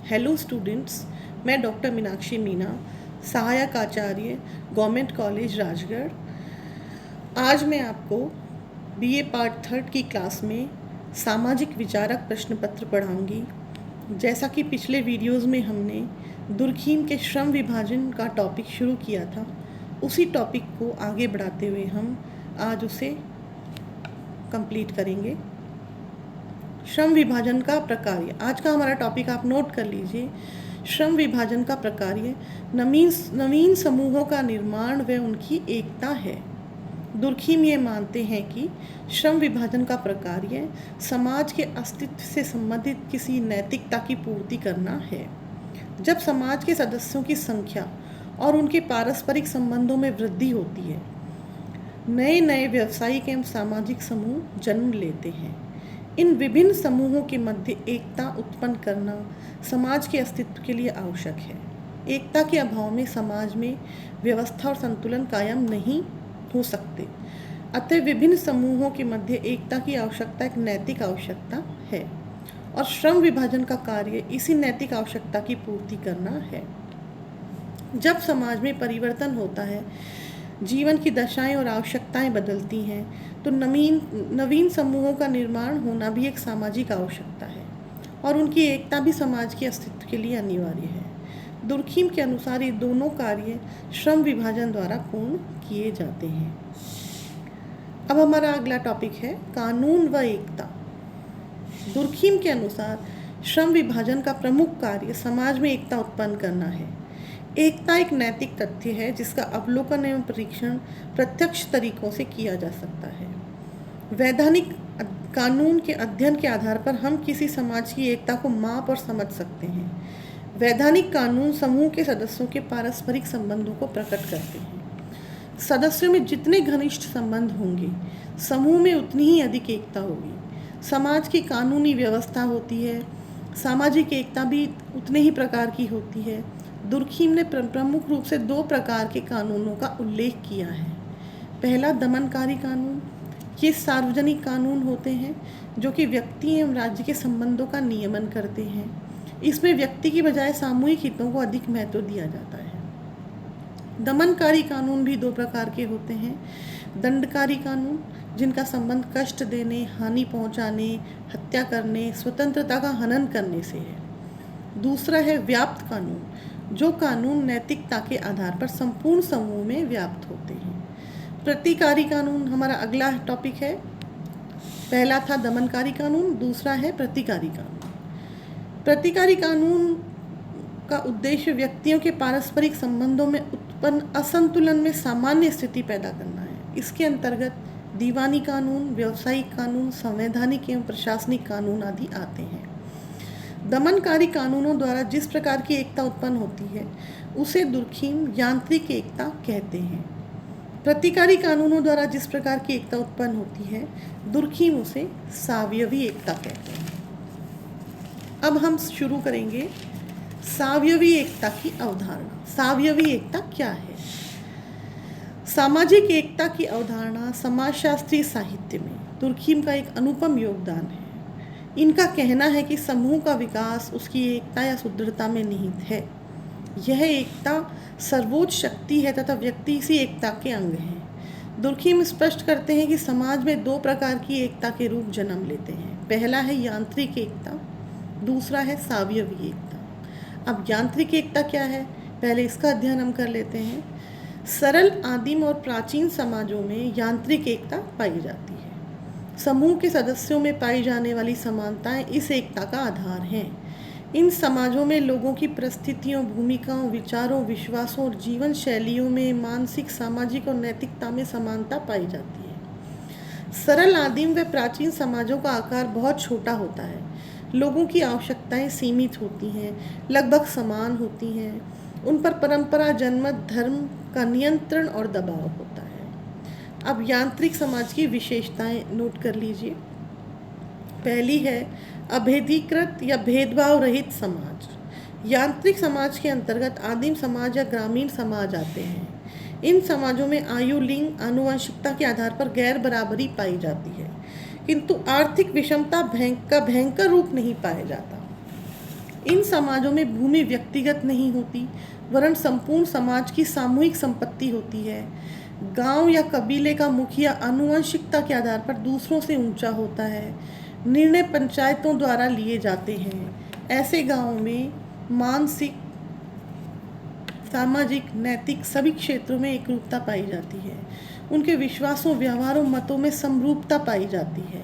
Hello students, मैं doctor Meenakshi Meena, सहायक आचार्य, government college Rajgarh. आज मैं आपको बीए पार्ट थर्ड की क्लास में सामाजिक विचारक प्रश्न पत्र पढ़ाऊंगी। जैसा कि पिछले वीडियोस में हमने दुर्खीम के श्रम विभाजन का टॉपिक शुरू किया था, उसी टॉपिक को आगे बढ़ाते हुए हम आज उसे कंप्लीट करेंगे। श्रम विभाजन का प्रकार्य, आज का हमारा टॉपिक आप नोट कर लीजिए। श्रम विभाजन का प्रकार्य नवीन समूहों का निर्माण व उनकी एकता है। दुर्खीम ये मानते हैं कि श्रम विभाजन का प्रकार्य समाज के अस्तित्व से संबंधित किसी नैतिकता की पूर्ति करना है। जब समाज के सदस्यों की संख्या और उनके पारस्परिक संबंधों में वृद्धि होती है, नए नए व्यावसायिक एवं सामाजिक समूह जन्म लेते हैं। इन विभिन्न समूहों के मध्य एकता उत्पन्न करना समाज के अस्तित्व के लिए आवश्यक है। एकता के अभाव में समाज में व्यवस्था और संतुलन कायम नहीं हो सकते। अतः विभिन्न समूहों के मध्य एकता की आवश्यकता एक नैतिक आवश्यकता है और श्रम विभाजन का कार्य इसी नैतिक आवश्यकता की पूर्ति करना है। जब समाज में परिवर्तन होता है, जीवन की दशाएं और आवश्यकताएं बदलती हैं, तो नवीन समूहों का निर्माण होना भी एक सामाजिक आवश्यकता है और उनकी एकता भी समाज के अस्तित्व के लिए अनिवार्य है। दुर्खीम के अनुसार ये दोनों कार्य श्रम विभाजन द्वारा पूर्ण किए जाते हैं। अब हमारा अगला टॉपिक है कानून व एकता। दुर्खीम के अनुसार श्रम विभाजन का प्रमुख कार्य समाज में एकता उत्पन्न करना है। एकता एक नैतिक तथ्य है जिसका अवलोकन एवं परीक्षण प्रत्यक्ष तरीकों से किया जा सकता है। वैधानिक कानून के अध्ययन के आधार पर हम किसी समाज की एकता को माप और समझ सकते हैं। वैधानिक कानून समूह के सदस्यों के पारस्परिक संबंधों को प्रकट करते हैं। सदस्यों में जितने घनिष्ठ संबंध होंगे, समूह में उतनी ही अधिक एकता होगी। समाज की कानूनी व्यवस्था होती है, सामाजिक एकता भी उतने ही प्रकार की होती है। दुर्खीम ने प्रमुख रूप से दो प्रकार के कानूनों का उल्लेख किया है। पहला दमनकारी कानून। ये सार्वजनिक कानून होते हैं जो कि व्यक्ति एवं राज्य के संबंधों का नियमन करते हैं। इसमें व्यक्ति की बजाय सामूहिक हितों को अधिक महत्व दिया जाता है। दमनकारी कानून भी दो प्रकार के होते हैं। दंडकारी कानून, जिनका संबंध कष्ट देने, हानि पहुंचाने, हत्या करने, स्वतंत्रता का हनन करने से है। दूसरा है व्याप्त कानून, जो कानून नैतिकता के आधार पर संपूर्ण समूह में व्याप्त होते हैं। प्रतिकारी कानून हमारा अगला टॉपिक है। पहला था दमनकारी कानून, दूसरा है प्रतिकारी कानून। प्रतिकारी कानून का उद्देश्य व्यक्तियों के पारस्परिक संबंधों में उत्पन्न असंतुलन में सामान्य स्थिति पैदा करना है। इसके अंतर्गत दीवानी कानून, व्यावसायिक कानून, संवैधानिक एवं प्रशासनिक कानून आदि आते हैं। दमनकारी कानूनों द्वारा जिस प्रकार की एकता उत्पन्न होती है उसे दुर्खीम यांत्रिक एकता कहते हैं। प्रतिकारी कानूनों द्वारा जिस प्रकार की एकता उत्पन्न होती है दुर्खीम उसे सावयवी एकता कहते हैं। अब हम शुरू करेंगे सावयवी एकता की अवधारणा। सावयवी एकता क्या है? सामाजिक एकता की अवधारणा समाजशास्त्रीय साहित्य में दुर्खीम का एक अनुपम योगदान है। इनका कहना है कि समूह का विकास उसकी एकता या सुदृढ़ता में निहित है। यह एकता सर्वोच्च शक्ति है तथा व्यक्ति इसी एकता के अंग हैं। दुर्खीम स्पष्ट करते हैं कि समाज में दो प्रकार की एकता के रूप जन्म लेते हैं। पहला है यांत्रिक एकता, दूसरा है सावयवी एकता। अब यांत्रिक एकता क्या है, पहले इसका अध्ययन हम कर लेते हैं। सरल, आदिम और प्राचीन समाजों में यांत्रिक एकता पाई जाती है। समूह के सदस्यों में पाई जाने वाली समानताएं इस एकता का आधार हैं। इन समाजों में लोगों की परिस्थितियों, भूमिकाओं, विचारों, विश्वासों और जीवन शैलियों में मानसिक, सामाजिक और नैतिकता में समानता पाई जाती है। सरल, आदिम व प्राचीन समाजों का आकार बहुत छोटा होता है। लोगों की आवश्यकताएं सीमित होती हैं, लगभग समान होती हैं। उन पर परंपरा, जनमत, धर्म का नियंत्रण और दबाव होता है। अब यांत्रिक समाज की विशेषताएं नोट कर लीजिए। पहली है अभेदीकृत या भेदभाव रहित समाज। यांत्रिक समाज के अंतर्गत आदिम समाज या ग्रामीण समाज आते हैं। इन समाजों में आयु, लिंग, आनुवंशिकता के आधार पर गैर बराबरी पाई जाती है, किंतु आर्थिक विषमता का भयंकर रूप नहीं पाया जाता। इन समाजों में भूमि व्यक्तिगत नहीं होती, वरन संपूर्ण समाज की सामूहिक संपत्ति होती है। गांव या कबीले का मुखिया आनुवंशिकता के आधार पर दूसरों से ऊंचा होता है। निर्णय पंचायतों द्वारा लिए जाते हैं। ऐसे गांवों में मानसिक, सामाजिक, नैतिक सभी क्षेत्रों में एकरूपता पाई जाती है। उनके विश्वासों, व्यवहारों, मतों में समरूपता पाई जाती है।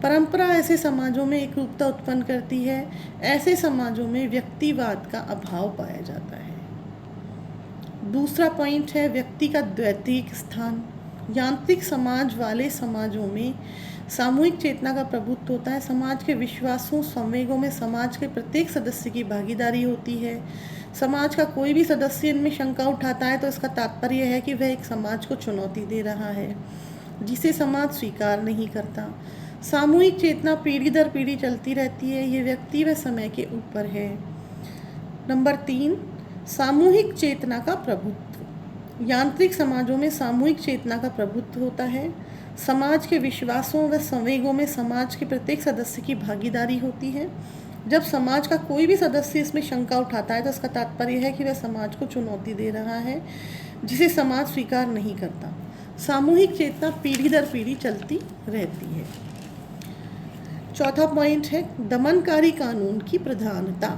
परंपरा ऐसे समाजों में एकरूपता उत्पन्न करती है। ऐसे समाजों में व्यक्तिवाद का अभाव पाया जाता है। दूसरा पॉइंट है व्यक्ति का द्वैतिक स्थान। यांत्रिक समाज वाले समाजों में सामूहिक चेतना का प्रभुत्व होता है। समाज के विश्वासों, संवेगों में समाज के प्रत्येक सदस्य की भागीदारी होती है। समाज का कोई भी सदस्य इनमें शंका उठाता है तो इसका तात्पर्य है कि वह एक समाज को चुनौती दे रहा है जिसे समाज स्वीकार नहीं करता। सामूहिक चेतना पीढ़ी दर पीढ़ी चलती रहती है। ये व्यक्ति व समय के ऊपर है। नंबर 3, सामूहिक चेतना का प्रभुत्व। यांत्रिक समाजों में सामूहिक चेतना का प्रभुत्व होता है। समाज के विश्वासों व संवेगों में समाज के प्रत्येक सदस्य की भागीदारी होती है। जब समाज का कोई भी सदस्य इसमें शंका उठाता है तो इसका तात्पर्य है कि वह समाज को चुनौती दे रहा है जिसे समाज स्वीकार नहीं करता। सामूहिक चेतना पीढ़ी दर पीढ़ी चलती रहती है। चौथा पॉइंट है दमनकारी कानून की प्रधानता।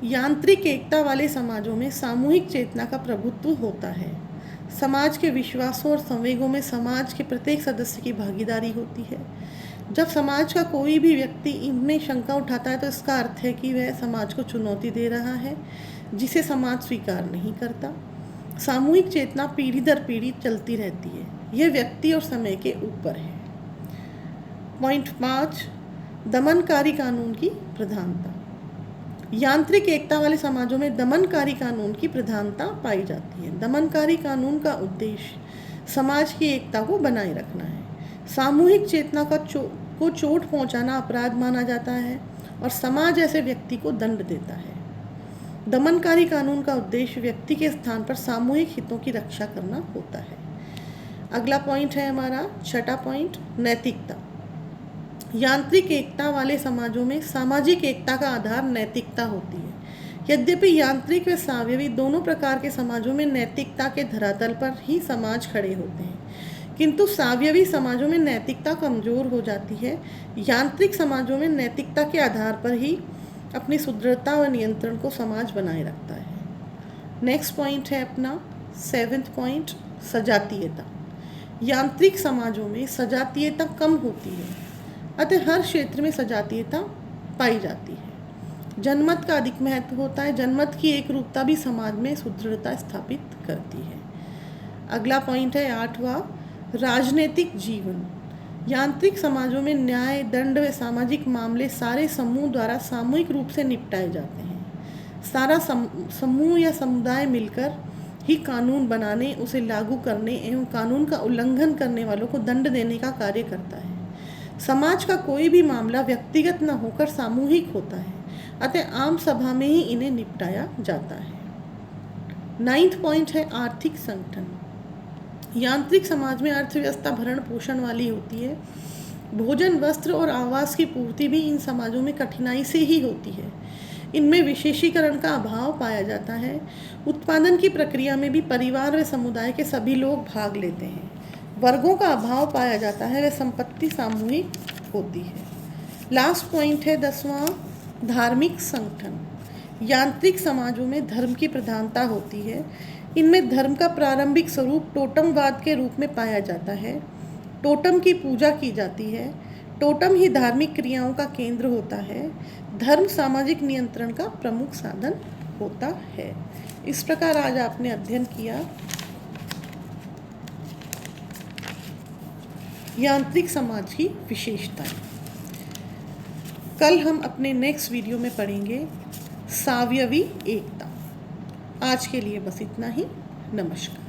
यांत्रिक एकता वाले समाजों में सामूहिक चेतना का प्रभुत्व होता है। समाज के विश्वासों और संवेगों में समाज के प्रत्येक सदस्य की भागीदारी होती है। जब समाज का कोई भी व्यक्ति इनमें शंका उठाता है तो इसका अर्थ है कि वह समाज को चुनौती दे रहा है जिसे समाज स्वीकार नहीं करता। सामूहिक चेतना पीढ़ी दर पीढ़ी चलती रहती है। यह व्यक्ति और समय के ऊपर है। पॉइंट 5, दमनकारी कानून की प्रधानता। यांत्रिक एकता वाले समाजों में दमनकारी कानून की प्रधानता पाई जाती है। दमनकारी कानून का उद्देश्य समाज की एकता को बनाए रखना है। सामूहिक चेतना को चोट पहुंचाना अपराध माना जाता है और समाज ऐसे व्यक्ति को दंड देता है। दमनकारी कानून का उद्देश्य व्यक्ति के स्थान पर सामूहिक हितों की रक्षा करना होता है। अगला पॉइंट है हमारा छठा पॉइंट, नैतिकता। यांत्रिक एकता वाले समाजों में सामाजिक एकता का आधार नैतिकता होती है। यद्यपि यांत्रिक व सावयवी दोनों प्रकार के समाजों में नैतिकता के धरातल पर ही समाज खड़े होते हैं, किंतु सावयवी समाजों में नैतिकता कमजोर हो जाती है। यांत्रिक समाजों में नैतिकता के आधार पर ही अपनी सुदृढ़ता व नियंत्रण को समाज बनाए रखता है। नेक्स्ट पॉइंट है अपना 7th पॉइंट, सजातीयता। यांत्रिक समाजों में सजातीयता कम होती है, अतः हर क्षेत्र में सजातीयता पाई जाती है। जनमत का अधिक महत्व होता है। जनमत की एक रूपता भी समाज में सुदृढ़ता स्थापित करती है। अगला पॉइंट है 8वां, राजनीतिक जीवन। यांत्रिक समाजों में न्याय, दंड व सामाजिक मामले सारे समूह द्वारा सामूहिक रूप से निपटाए जाते हैं। सारा समूह या समुदाय मिलकर ही कानून बनाने, उसे लागू करने एवं कानून का उल्लंघन करने वालों को दंड देने का कार्य करता है। समाज का कोई भी मामला व्यक्तिगत न होकर सामूहिक होता है, अतः आम सभा में ही इन्हें निपटाया जाता है। 9th पॉइंट है आर्थिक संगठन। यांत्रिक समाज में अर्थव्यवस्था भरण पोषण वाली होती है। भोजन, वस्त्र और आवास की पूर्ति भी इन समाजों में कठिनाई से ही होती है। इनमें विशेषीकरण का अभाव पाया जाता है। उत्पादन की प्रक्रिया में भी परिवार व समुदाय के सभी लोग भाग लेते हैं। वर्गों का अभाव पाया जाता है व संपत्ति सामूहिक होती है। लास्ट पॉइंट है 10वां, धार्मिक संगठन। यांत्रिक समाजों में धर्म की प्रधानता होती है। इनमें धर्म का प्रारंभिक स्वरूप टोटमवाद के रूप में पाया जाता है। टोटम की पूजा की जाती है। टोटम ही धार्मिक क्रियाओं का केंद्र होता है। धर्म सामाजिक नियंत्रण का प्रमुख साधन होता है। इस प्रकार आज आपने अध्ययन किया यांत्रिक समाज की विशेषताएं। कल हम अपने नेक्स्ट वीडियो में पढ़ेंगे सावयवी एकता। आज के लिए बस इतना ही। नमस्कार।